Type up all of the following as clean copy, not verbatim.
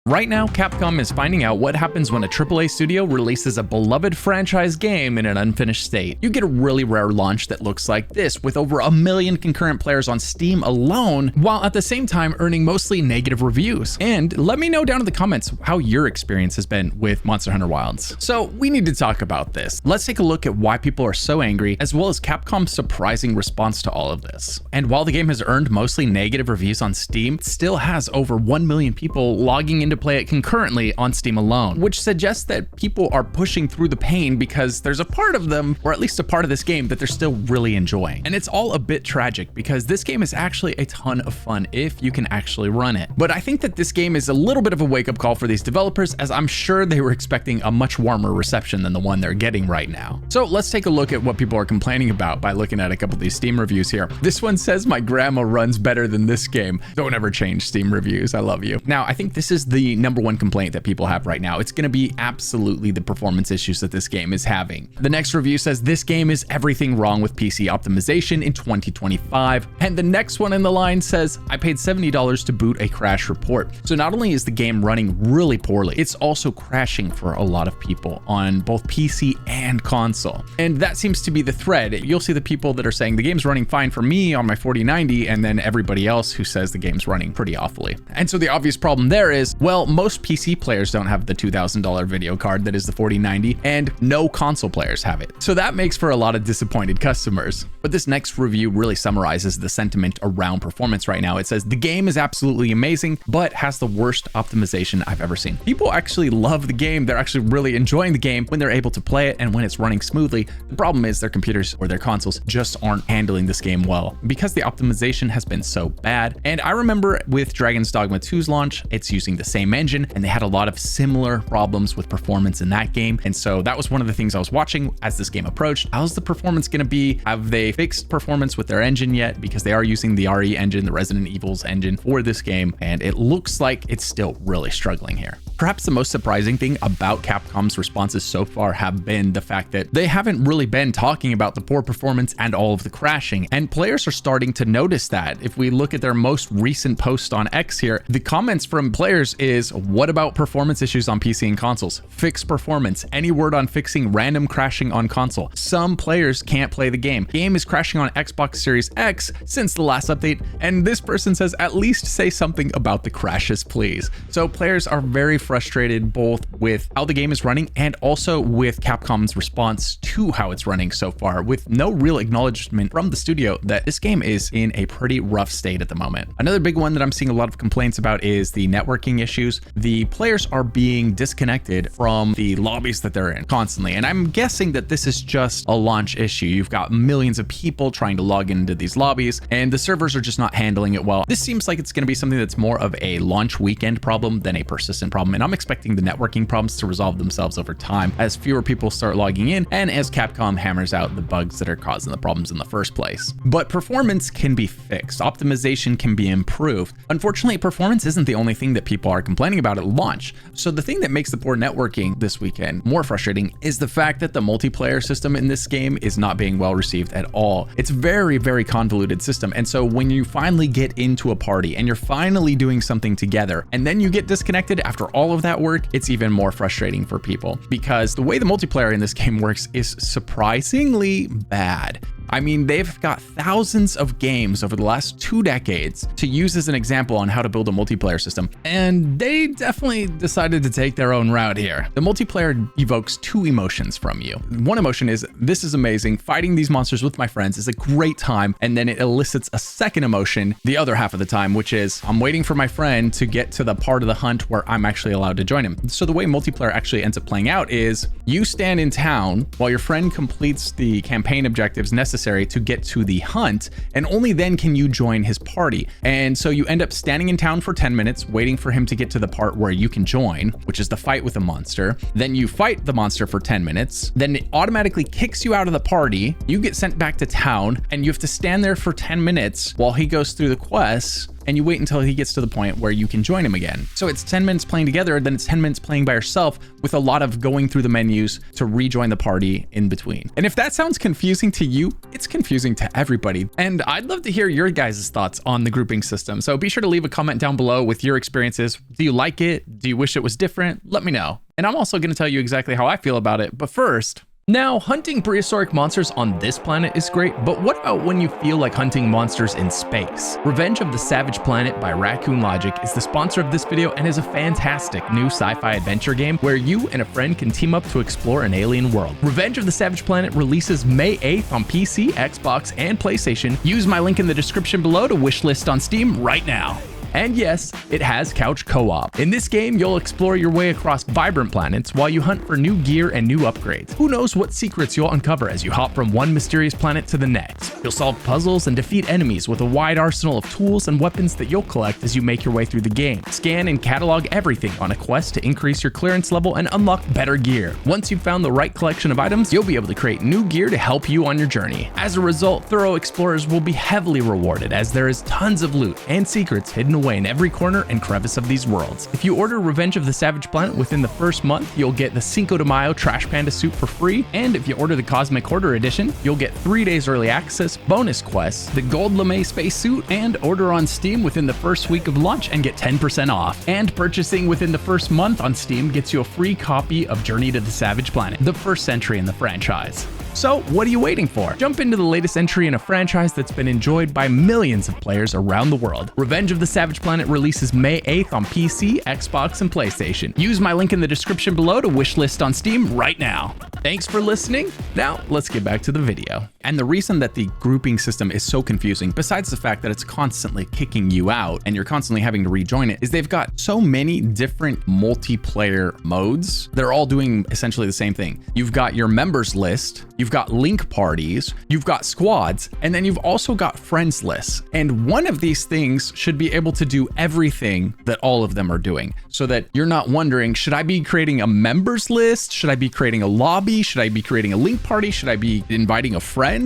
Right now, Capcom is finding out what happens when a AAA studio releases a beloved franchise game in an unfinished state. You get a really rare launch that looks like this, with over 1 million concurrent players on Steam alone, while at the same time earning mostly negative reviews. And let me know down in the comments how your experience has been with Monster Hunter Wilds. So we need to talk about this. Let's take a look at why people are so angry, as well as Capcom's surprising response to all of this. And while the game has earned mostly negative reviews on Steam, it still has over 1 million people logging into play it concurrently on Steam alone, which suggests that people are pushing through the pain because there's a part of them, or at least a part of this game, that they're still really enjoying. And it's all a bit tragic because this game is actually a ton of fun if you can actually run it. But I think that this game is a little bit of a wake-up call for these developers, as I'm sure they were expecting a much warmer reception than the one they're getting right now. So let's take a look at what people are complaining about by looking at a couple of these Steam reviews here. This one says, "My grandma runs better than this game." Don't ever change Steam reviews. I love you. Now, I think this is the number one complaint that people have right now. It's going to be absolutely the performance issues that this game is having. The next review says, "This game is everything wrong with PC optimization in 2025. And the next one in the line says, "I paid $70 to boot a crash report." So not only is the game running really poorly, it's also crashing for a lot of people on both PC and console. And that seems to be the thread. You'll see the people that are saying the game's running fine for me on my 4090, and then everybody else who says the game's running pretty awfully. And so the obvious problem there is, well, most PC players don't have the $2,000 video card that is the 4090, and no console players have it. So that makes for a lot of disappointed customers. But this next review really summarizes the sentiment around performance right now. It says, "The game is absolutely amazing, but has the worst optimization I've ever seen." People actually love the game. They're actually really enjoying the game when they're able to play it and when it's running smoothly. The problem is their computers or their consoles just aren't handling this game well because the optimization has been so bad. And I remember with Dragon's Dogma 2's launch, it's using the same engine, and they had a lot of similar problems with performance in that game. And so that was one of the things I was watching as this game approached. How's the performance going to be? Have they fixed performance with their engine yet? Because they are using the RE engine, the Resident Evil's engine, for this game, and it looks like it's still really struggling here. Perhaps the most surprising thing about Capcom's responses so far have been the fact that they haven't really been talking about the poor performance and all of the crashing, and players are starting to notice that. If we look at their most recent post on X here, the comments from players is, "What about performance issues on PC and consoles? Fix performance. Any word on fixing random crashing on console? Some players can't play the game. Game is crashing on Xbox Series X since the last update." And this person says, "At least say something about the crashes, please." So players are very frustrated both with how the game is running and also with Capcom's response to how it's running so far, with no real acknowledgement from the studio that this game is in a pretty rough state at the moment. Another big one that I'm seeing a lot of complaints about is the networking issues. The players are being disconnected from the lobbies that they're in constantly, and I'm guessing that this is just a launch issue. You've got millions of people trying to log into these lobbies, and the servers are just not handling it well. This seems like it's going to be something that's more of a launch weekend problem than a persistent problem, and I'm expecting the networking problems to resolve themselves over time as fewer people start logging in and as Capcom hammers out the bugs that are causing the problems in the first place. But performance can be fixed. Optimization can be improved. Unfortunately, performance isn't the only thing that people are complaining about at launch. So the thing that makes the poor networking this weekend more frustrating is the fact that the multiplayer system in this game is not being well received at all. It's very, very convoluted system. And so when you finally get into a party and you're finally doing something together, and then you get disconnected after all of that work, it's even more frustrating for people because the way the multiplayer in this game works is surprisingly bad. I mean, they've got thousands of games over the last 2 decades to use as an example on how to build a multiplayer system, and they definitely decided to take their own route here. The multiplayer evokes 2 emotions from you. One emotion is, "This is amazing, fighting these monsters with my friends is a great time," and then it elicits a second emotion the other half of the time, which is, "I'm waiting for my friend to get to the part of the hunt where I'm actually allowed to join him." So the way multiplayer actually ends up playing out is, you stand in town while your friend completes the campaign objectives necessary to get to the hunt, and only then can you join his party. And so you end up standing in town for 10 minutes, waiting for him to get to the part where you can join, which is the fight with the monster. Then you fight the monster for 10 minutes, then it automatically kicks you out of the party, you get sent back to town, and you have to stand there for 10 minutes while he goes through the quests and you wait until he gets to the point where you can join him again. So it's 10 minutes playing together, then it's 10 minutes playing by yourself with a lot of going through the menus to rejoin the party in between. And if that sounds confusing to you, it's confusing to everybody. And I'd love to hear your guys' thoughts on the grouping system. So be sure to leave a comment down below with your experiences. Do you like it? Do you wish it was different? Let me know. And I'm also going to tell you exactly how I feel about it. But first, now, hunting prehistoric monsters on this planet is great, but what about when you feel like hunting monsters in space? Revenge of the Savage Planet by Raccoon Logic is the sponsor of this video and is a fantastic new sci-fi adventure game where you and a friend can team up to explore an alien world. Revenge of the Savage Planet releases May 8th on PC, Xbox, and PlayStation. Use my link in the description below to wishlist on Steam right now. And yes, it has couch co-op. In this game, you'll explore your way across vibrant planets while you hunt for new gear and new upgrades. Who knows what secrets you'll uncover as you hop from one mysterious planet to the next. You'll solve puzzles and defeat enemies with a wide arsenal of tools and weapons that you'll collect as you make your way through the game. Scan and catalog everything on a quest to increase your clearance level and unlock better gear. Once you've found the right collection of items, you'll be able to create new gear to help you on your journey. As a result, thorough explorers will be heavily rewarded as there is tons of loot and secrets hidden away in every corner and crevice of these worlds. If you order Revenge of the Savage Planet within the first month, you'll get the Cinco de Mayo Trash Panda suit for free, and if you order the Cosmic Hoarder Edition, you'll get 3 days early access, bonus quests, the Gold LeMay spacesuit, and order on Steam within the first week of launch and get 10% off. And purchasing within the first month on Steam gets you a free copy of Journey to the Savage Planet, the first entry in the franchise. So what are you waiting for? Jump into the latest entry in a franchise that's been enjoyed by millions of players around the world. Revenge of the Savage Planet releases May 8th on PC, Xbox, and PlayStation. Use my link in the description below to wishlist on Steam right now. Thanks for listening. Now let's get back to the video. And the reason that the grouping system is so confusing, besides the fact that it's constantly kicking you out and you're constantly having to rejoin it, is they've got so many different multiplayer modes. They're all doing essentially the same thing. You've got your members list, you've got link parties, you've got squads, and then you've also got friends lists. And one of these things should be able to do everything that all of them are doing, so that you're not wondering, should I be creating a members list? Should I be creating a lobby? Should I be creating a link party? Should I be inviting a friend?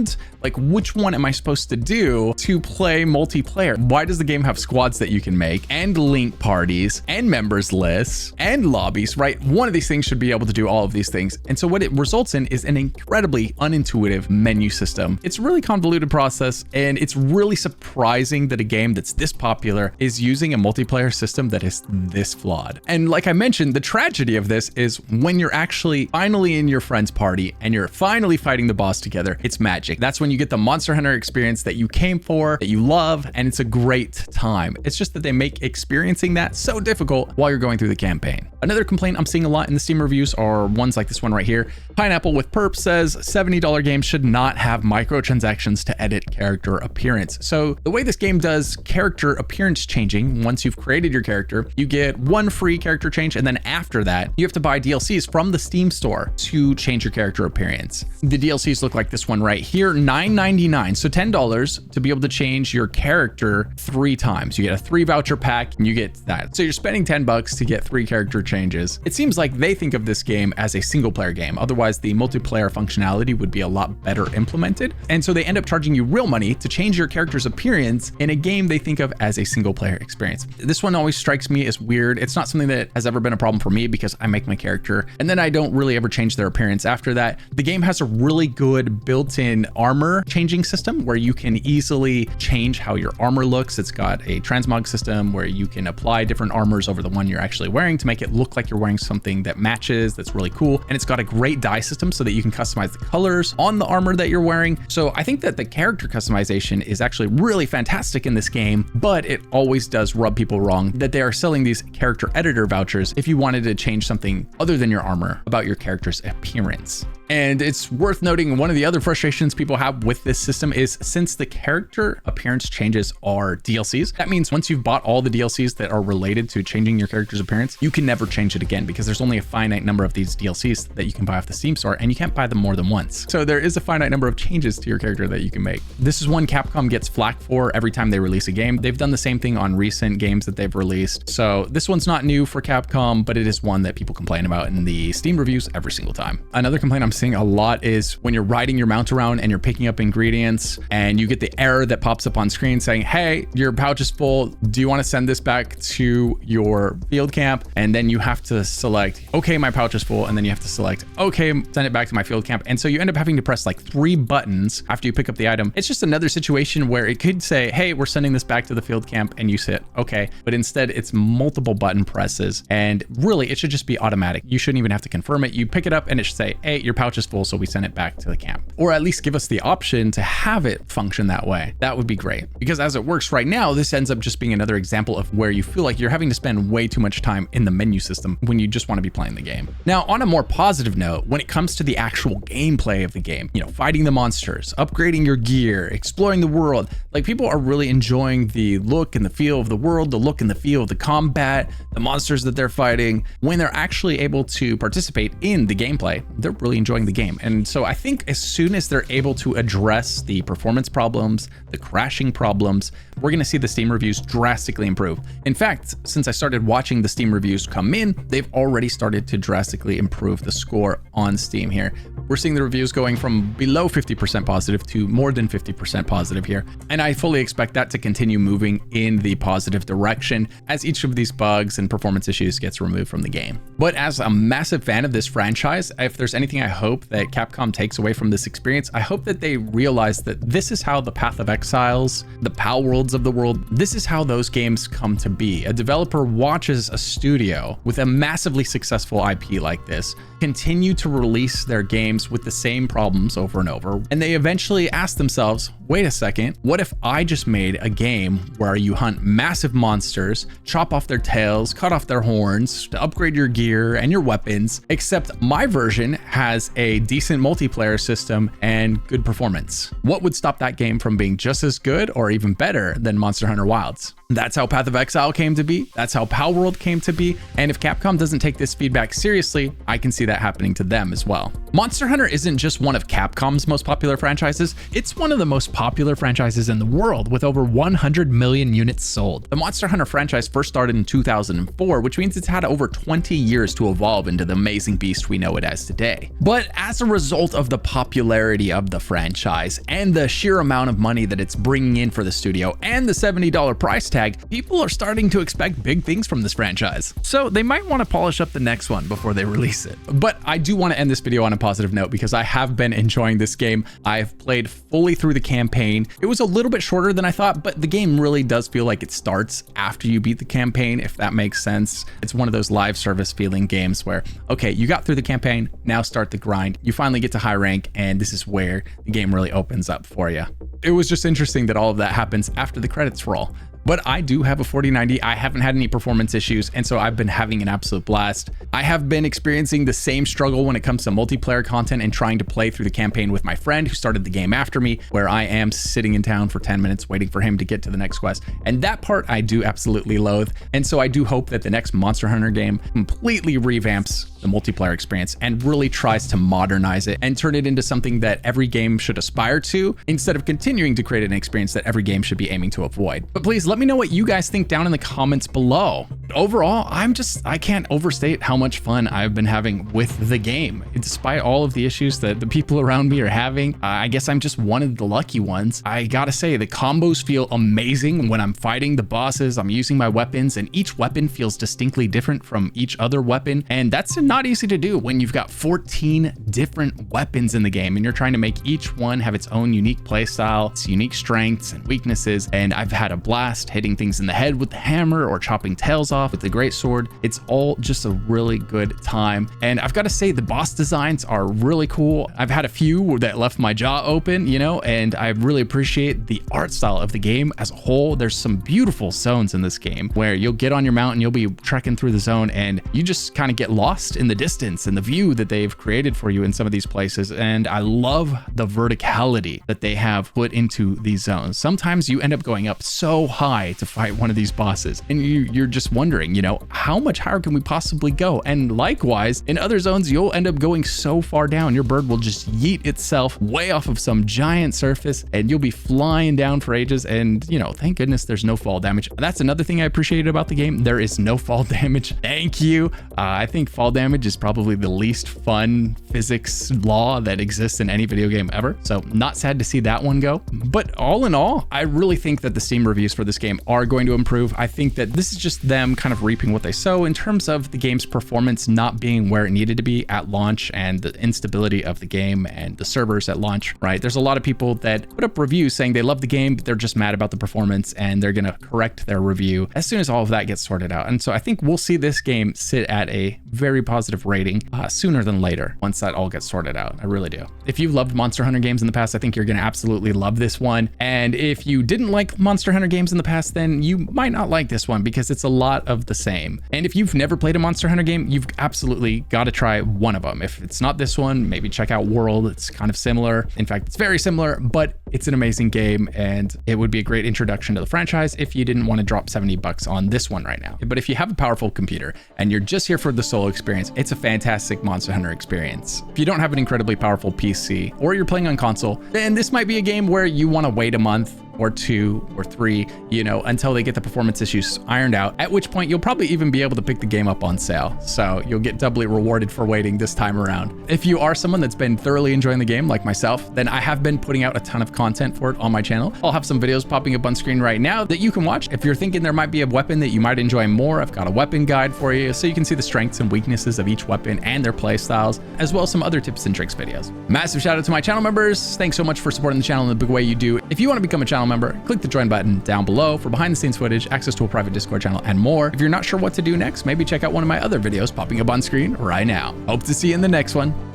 Like, which one am I supposed to do to play multiplayer? Why does the game have squads that you can make, and link parties, and members lists, and lobbies, right? One of these things should be able to do all of these things. And so what it results in is an incredibly unintuitive menu system. It's a really convoluted process, and it's really surprising that a game that's this popular is using a multiplayer system that is this flawed. And like I mentioned, the tragedy of this is when you're actually finally in your friend's party and you're finally fighting the boss together, it's magic. That's when you get the Monster Hunter experience that you came for, that you love, and it's a great time. It's just that they make experiencing that so difficult while you're going through the campaign. Another complaint I'm seeing a lot in the Steam reviews are ones like this one right here. Pineapple with Perp says $70 games should not have microtransactions to edit character appearance. So the way this game does character appearance changing, once you've created your character, you get one free character change, and then after that, you have to buy DLCs from the Steam store to change your character appearance. The DLCs look like this one right here, $9.99, so $10 to be able to change your character 3 times. You get a 3 voucher pack and you get that. So you're spending $10 to get 3 character changes. It seems like they think of this game as a single player game. Otherwise, the multiplayer functionality would be a lot better implemented. And so they end up charging you real money to change your character's appearance in a game they think of as a single player experience. This one always strikes me as weird. It's not something that has ever been a problem for me because I make my character and then I don't really ever change their appearance after that. The game has a really good built-in armor changing system where you can easily change how your armor looks. It's got a transmog system where you can apply different armors over the one you're actually wearing to make it look like you're wearing something that matches, that's really cool. And it's got a great dye system so that you can customize the colors on the armor that you're wearing. So I think that the character customization is actually really fantastic in this game, but it always does rub people wrong that they are selling these character editor vouchers if you wanted to change something other than your armor about your character's appearance. And it's worth noting one of the other frustrations people have with this system is since the character appearance changes are DLCs, that means once you've bought all the DLCs that are related to changing your character's appearance, you can never change it again because there's only a finite number of these DLCs that you can buy off the Steam store and you can't buy them more than once. So there is a finite number of changes to your character that you can make. This is one Capcom gets flack for every time they release a game. They've done the same thing on recent games that they've released. So this one's not new for Capcom, but it is one that people complain about in the Steam reviews every single time. Another complaint I'm noticing a lot is when you're riding your mount around and you're picking up ingredients and you get the error that pops up on screen saying, hey, your pouch is full. Do you want to send this back to your field camp? And then you have to select, okay, my pouch is full. And then you have to select, okay, send it back to my field camp. And so you end up having to press like 3 buttons after you pick up the item. It's just another situation where it could say, hey, we're sending this back to the field camp, and you hit okay. But instead it's multiple button presses, and really it should just be automatic. You shouldn't even have to confirm it. You pick it up and it should say, hey, your pouch is full, so we send it back to the camp. Or at least give us the option to have it function that way. That would be great, because as it works right now, this ends up just being another example of where you feel like you're having to spend way too much time in the menu system when you just want to be playing the game. Now, on a more positive note, when it comes to the actual gameplay of the game, you know, fighting the monsters, upgrading your gear, exploring the world, like people are really enjoying the look and the feel of the world, the look and the feel of the combat, the monsters that they're fighting. When they're actually able to participate in the gameplay, they're really enjoying the game. And so I think as soon as they're able to address the performance problems, the crashing problems, we're going to see the Steam reviews drastically improve. In fact, since I started watching the Steam reviews come in, they've already started to drastically improve the score on Steam here. We're seeing the reviews going from below 50% positive to more than 50% positive here. And I fully expect that to continue moving in the positive direction as each of these bugs and performance issues gets removed from the game. But as a massive fan of this franchise, if there's anything I hope that Capcom takes away from this experience, I hope that they realize that this is how the Path of Exiles, the Pal Worlds of the world, this is how those games come to be. A developer watches a studio with a massively successful IP like this continue to release their games with the same problems over and over, and they eventually ask themselves, wait a second, what if I just made a game where you hunt massive monsters, chop off their tails, cut off their horns to upgrade your gear and your weapons, except my version has a decent multiplayer system and good performance? What would stop that game from being just as good or even better than Monster Hunter Wilds? That's how Path of Exile came to be. That's how Pal World came to be. And if Capcom doesn't take this feedback seriously, I can see that happening to them as well. Monster Hunter isn't just one of Capcom's most popular franchises, it's one of the most popular franchises in the world with over 100 million units sold. The Monster Hunter franchise first started in 2004, which means it's had over 20 years to evolve into the amazing beast we know it as today. But as a result of the popularity of the franchise and the sheer amount of money that it's bringing in for the studio and the $70 price tag, people are starting to expect big things from this franchise. So they might want to polish up the next one before they release it. But I do want to end this video on a positive note because I have been enjoying this game. I've played fully through the campaign. It was a little bit shorter than I thought, but the game really does feel like it starts after you beat the campaign, if that makes sense. It's one of those live service feeling games where, okay, you got through the campaign, now start the grind. You finally get to high rank, and this is where the game really opens up for you. It was just interesting that all of that happens after the credits roll. But I do have a 4090. I haven't had any performance issues, and so I've been having an absolute blast. I have been experiencing the same struggle when it comes to multiplayer content and trying to play through the campaign with my friend who started the game after me, where I am sitting in town for 10 minutes waiting for him to get to the next quest. And that part I do absolutely loathe. And so I do hope that the next Monster Hunter game completely revamps the multiplayer experience and really tries to modernize it and turn it into something that every game should aspire to, instead of continuing to create an experience that every game should be aiming to avoid. But please let me know what you guys think down in the comments below. Overall, I can't overstate how much fun I've been having with the game. Despite all of the issues that the people around me are having, I guess I'm just one of the lucky ones. I gotta say, the combos feel amazing when I'm fighting the bosses. I'm using my weapons, and each weapon feels distinctly different from each other weapon. And that's not easy to do when you've got 14 different weapons in the game and you're trying to make each one have its own unique playstyle, its unique strengths and weaknesses. And I've had a blast hitting things in the head with the hammer or chopping tails off with the great sword. It's all just a really good time. And I've got to say, the boss designs are really cool. I've had a few that left my jaw open, you know, and I really appreciate the art style of the game as a whole. There's some beautiful zones in this game where you'll get on your mount and you'll be trekking through the zone and you just kind of get lost in the distance and the view that they've created for you in some of these places. And I love the verticality that they have put into these zones. Sometimes you end up going up so high die to fight one of these bosses. And you're just wondering, you know, how much higher can we possibly go? And likewise, in other zones, you'll end up going so far down, your bird will just yeet itself way off of some giant surface and you'll be flying down for ages. And, you know, thank goodness there's no fall damage. That's another thing I appreciated about the game. There is no fall damage. Thank you. I think fall damage is probably the least fun physics law that exists in any video game ever. So not sad to see that one go. But all in all, I really think that the Steam reviews for this game are going to improve. I think that this is just them kind of reaping what they sow in terms of the game's performance not being where it needed to be at launch and the instability of the game and the servers at launch, right? There's a lot of people that put up reviews saying they love the game, but they're just mad about the performance and they're going to correct their review as soon as all of that gets sorted out. And so I think we'll see this game sit at a very positive rating sooner than later once that all gets sorted out. I really do. If you've loved Monster Hunter games in the past, I think you're going to absolutely love this one. And if you didn't like Monster Hunter games in the past, then you might not like this one because it's a lot of the same. And if you've never played a Monster Hunter game, you've absolutely got to try one of them. If it's not this one, maybe check out World. It's kind of similar. In fact, it's very similar, but it's an amazing game and it would be a great introduction to the franchise if you didn't want to drop $70 on this one right now. But if you have a powerful computer and you're just here for the solo experience, it's a fantastic Monster Hunter experience. If you don't have an incredibly powerful PC or you're playing on console, then this might be a game where you want to wait a month or 2 or 3, you know, until they get the performance issues ironed out, at which point you'll probably even be able to pick the game up on sale. So you'll get doubly rewarded for waiting this time around. If you are someone that's been thoroughly enjoying the game like myself, then I have been putting out a ton of content for it on my channel. I'll have some videos popping up on screen right now that you can watch. If you're thinking there might be a weapon that you might enjoy more, I've got a weapon guide for you so you can see the strengths and weaknesses of each weapon and their play styles, as well as some other tips and tricks videos. Massive shout out to my channel members. Thanks so much for supporting the channel in the big way you do. If you want to become a channel member, click the join button down below for behind the scenes footage, access to a private Discord channel, and more. If you're not sure what to do next, maybe check out one of my other videos popping up on screen right now. Hope to see you in the next one.